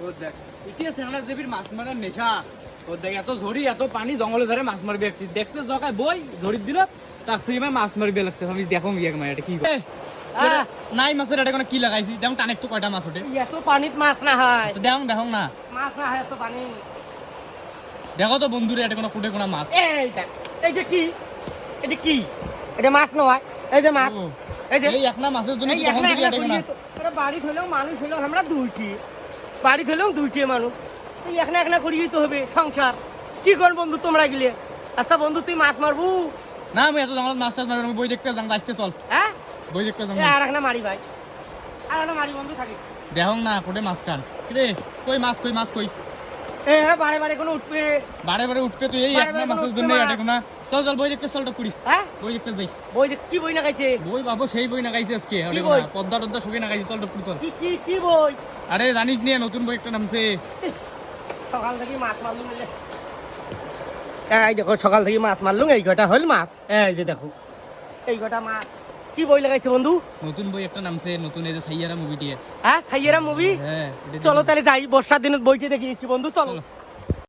ও দেখ ইতিহাসে আমরা দেবীর মাছ মারার নেশা ও দেখ এত ঝড়ি এত পানি জঙ্গলে ধরে মাছ মারবে দেখতে জগায় বই ঝড়ি দিল তার সিমা মাছ মারবে লাগছে আমি দেখো গিয়ে মাছ এটা কি নাই মাছের এটা কোনো কি লাগাইছি যেমন টানে একটু কয়টা মাছ ওঠে এত পানিত মাছ না হয় দেখো দেখো না মাছ না হয় এত পানি দেখো তো বন্ধুরে এটা কোনো কুটে কোনো মাছ এই দেখ এই যে কি এটা কি এটা মাছ নয় এই যে মাছ এই যে এই একনা মাছের জন্য এই তখন একলা থেকে একলা এটা না করিয়ে তো- আরে বাড়ি হলেও মানুষ হলেও আমরা দুইটি বাড়ি হলেও দুইটি মানুষ এই একলা একলা করিয়েই তো হবে সংসার কি কর বন্ধু তোমরা গেলে আচ্ছা বন্ধু তুই মাছ মারবু না আমি এত জঙ্গল মাছ টাছ মারবো না, আমি বই দেখতে যাং আসতে চল হ্যাঁ বই দেখতে যাং আর একটা মারি ভাই আর একটা মারি বন্ধু থাকি দেখো না কুটে মাছ কান কিরে কই মাছ কই এ বারে বারে কোনো উঠবে বারে বারে উঠবে তুই এই বারে একনা বারে মাছের কোনো জন্য উঠবে এটা কোনো চল চল বই দেখতে চল টপুরি হ্যাঁ বই দেখতে যাই বই কি বই না খাইছে বই বাবু সেই বই নাগাইছে আজকে কি বই? পদ্মা টদ্মা সবই নাগাইছে চল টপুরি চল কি বই আরে জানিস নিয়ে নতুন বই একটা নামছে সকাল থেকে মাছ মারলুম এই দেখো সকাল থেকে মাছ মারলুম এই কটা হল মাছ এই যে দেখো এই কটা মাছ কি বই লাগাইছে বন্ধু নতুন বই একটা নামছে নতুন এই যে সাইয়ারা মুভিটি হ্যাঁ সাইয়েরা মুভি হ্যাঁ এটা চলো তাহলে যাই বর্ষার দিনের বইটি দেখিয়েছি বন্ধু চলো চলো।